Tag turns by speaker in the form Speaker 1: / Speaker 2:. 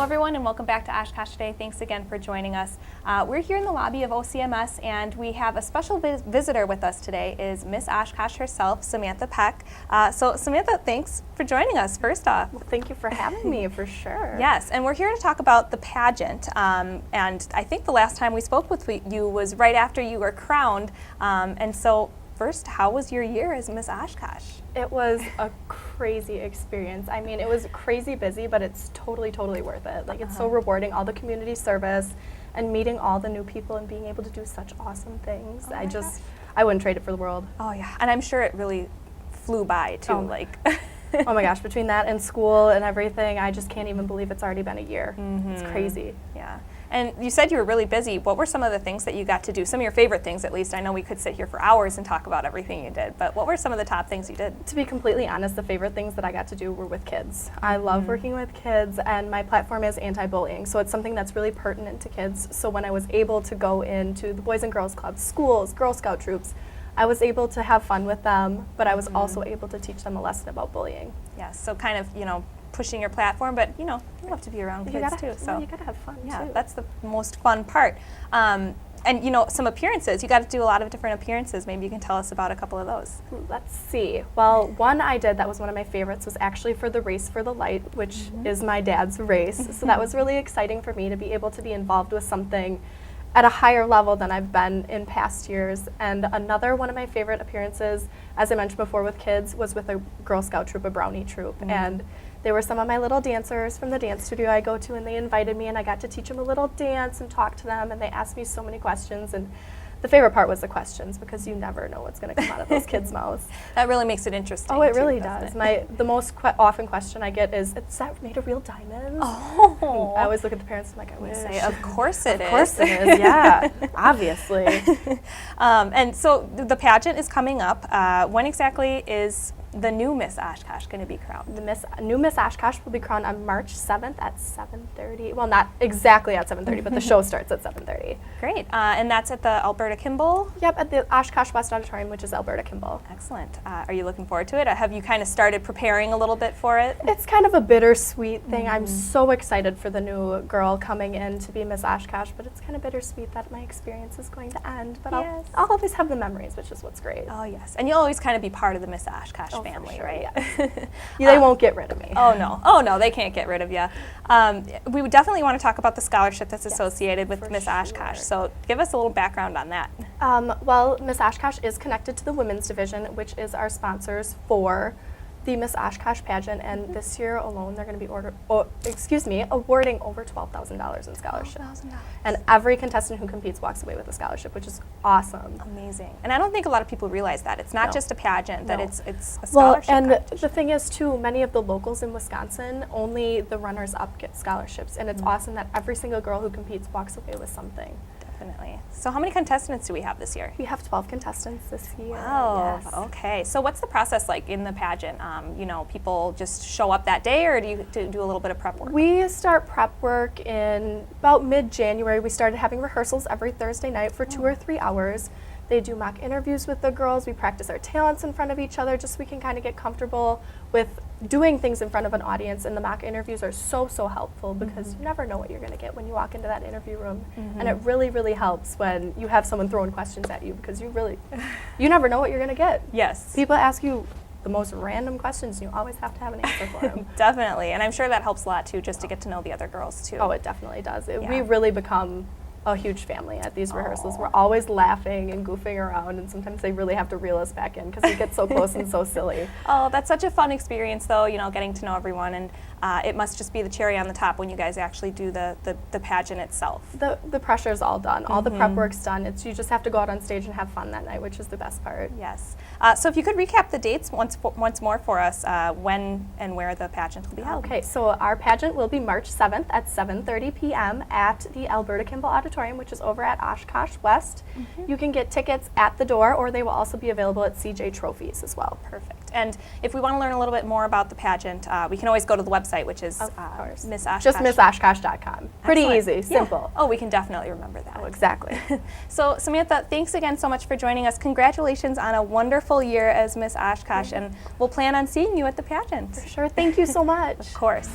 Speaker 1: everyone, and welcome back to Oshkosh Today. Thanks again for joining us. We're here in the lobby of OCMS, and we have a special visitor with us today. Is Miss Oshkosh herself, Samantha Peck. So Samantha, thanks for joining us, first off.
Speaker 2: Well, thank you for having me, for sure.
Speaker 1: Yes, and we're here to talk about the pageant. And I think the last time we spoke with you was right after you were crowned. And so first, how was your year as Miss Oshkosh?
Speaker 2: It was a crazy experience. I mean, it was crazy busy, but it's totally worth it. Like, it's so rewarding, all the community service and meeting all the new people and being able to do such awesome things. I wouldn't trade it for the world.
Speaker 1: Oh yeah, and I'm sure it really flew by too.
Speaker 2: Oh my gosh, between that and school and everything, I just can't even believe it's already been a year. It's crazy.
Speaker 1: Yeah. And you said you were really busy. What were some of the things that you got to do? Some of your favorite things, at least. I know we could sit here for hours and talk about everything you did, but what were some of the top things you did?
Speaker 2: To be completely honest, the favorite things that I got to do were with kids. I love working with kids, and my platform is anti-bullying, so it's something that's really pertinent to kids. So when I was able to go into the Boys and Girls Clubs, schools, Girl Scout troops, I was able to have fun with them, but I was also able to teach them a lesson about bullying.
Speaker 1: Yes, so kind of, pushing your platform, but you love to be around kids too. So
Speaker 2: you gotta have fun too.
Speaker 1: Yeah, that's the most fun part. And some appearances. You got to do a lot of different appearances. Maybe you can tell us about a couple of those.
Speaker 2: Let's see. Well, one I did that was one of my favorites was actually for the Race for the Light, which is my dad's race. So that was really exciting for me to be able to be involved with something at a higher level than I've been in past years. And another one of my favorite appearances, as I mentioned before with kids, was with a Girl Scout troop, a Brownie troop. And they were some of my little dancers from the dance studio I go to, and they invited me, and I got to teach them a little dance and talk to them, and they asked me so many questions. And the favorite part was the questions, because you never know what's going to come out of those kids' mouths.
Speaker 1: That really makes it interesting.
Speaker 2: Oh, it really does. The most often question I get is that made of real diamonds?
Speaker 1: Oh.
Speaker 2: I always look at the parents and I'm like, I wish.
Speaker 1: Say, of course it is.
Speaker 2: Of course it is, yeah, obviously.
Speaker 1: And so the pageant is coming up. When exactly is the new Miss Oshkosh going to be crowned?
Speaker 2: The new Miss Oshkosh will be crowned on March 7th at 7:30. Well, not exactly at 7:30, but the show starts at 7:30.
Speaker 1: Great. And that's at the Alberta Kimball?
Speaker 2: Yep, at the Oshkosh West Auditorium, which is Alberta Kimball.
Speaker 1: Excellent. Are you looking forward to it? Have you kind of started preparing a little bit for it?
Speaker 2: It's kind of a bittersweet thing. I'm so excited for the new girl coming in to be Miss Oshkosh, but it's kind of bittersweet that my experience is going to end. But
Speaker 1: yes.
Speaker 2: I'll always have the memories, which is what's great.
Speaker 1: Oh, yes. And you'll always kind of be part of the Miss Oshkosh family,
Speaker 2: sure,
Speaker 1: right?
Speaker 2: Yes. They won't get rid of me.
Speaker 1: Oh no, they can't get rid of you. We would definitely want to talk about the scholarship that's associated with Miss Oshkosh. So give us a little background on that.
Speaker 2: Well, Miss Oshkosh is connected to the Women's Division, which is our sponsors for the Miss Oshkosh pageant, and this year alone they're going to be awarding over $12,000 in scholarships. $12,000. And every contestant who competes walks away with a scholarship, which is awesome.
Speaker 1: Amazing. And I don't think a lot of people realize that. It's not just a pageant, that it's a scholarship.
Speaker 2: Well, and the thing is too, many of the locals in Wisconsin, only the runners-up get scholarships, and it's awesome that every single girl who competes walks away with something.
Speaker 1: Definitely. So how many contestants do we have this year?
Speaker 2: We have 12 contestants this year.
Speaker 1: Wow.
Speaker 2: Yes.
Speaker 1: Okay. So what's the process like in the pageant? People just show up that day, or do you do a little bit of prep work?
Speaker 2: We start prep work in about mid-January. We started having rehearsals every Thursday night for 2 or 3 hours. They do mock interviews with the girls. We practice our talents in front of each other just so we can kind of get comfortable with doing things in front of an audience. And the mock interviews are so helpful, because you never know what you're going to get when you walk into that interview room. And it really helps when you have someone throwing questions at you, because you never know what you're going to get.
Speaker 1: Yes.
Speaker 2: People ask you the most random questions, and you always have to have an answer for them.
Speaker 1: Definitely. And I'm sure that helps a lot too, just to get to know the other girls too.
Speaker 2: Oh, it definitely does. We really become a huge family at these rehearsals. We're always laughing and goofing around, and sometimes they really have to reel us back in because we get so close and so silly.
Speaker 1: Oh, that's such a fun experience though, getting to know everyone, and it must just be the cherry on the top when you guys actually do the pageant itself.
Speaker 2: The pressure's all done. All the prep work's done. You just have to go out on stage and have fun that night, which is the best part.
Speaker 1: Yes. So if you could recap the dates once more for us, when and where the pageant will be held.
Speaker 2: Okay, so our pageant will be March 7th at 7:30 p.m. at the Alberta Kimball Auditorium, which is over at Oshkosh West. You can get tickets at the door, or they will also be available at CJ Trophies as well.
Speaker 1: Perfect. And if we want to learn a little bit more about the pageant, we can always go to the website, which is Miss Oshkosh.
Speaker 2: Just MissOshkosh.com. Pretty
Speaker 1: Excellent.
Speaker 2: easy, simple.
Speaker 1: Yeah. Oh, we can definitely remember that.
Speaker 2: Oh, exactly.
Speaker 1: So Samantha, thanks again so much for joining us. Congratulations on a wonderful year as Miss Oshkosh, and we'll plan on seeing you at the pageant.
Speaker 2: For sure. Thank you so much.
Speaker 1: Of course.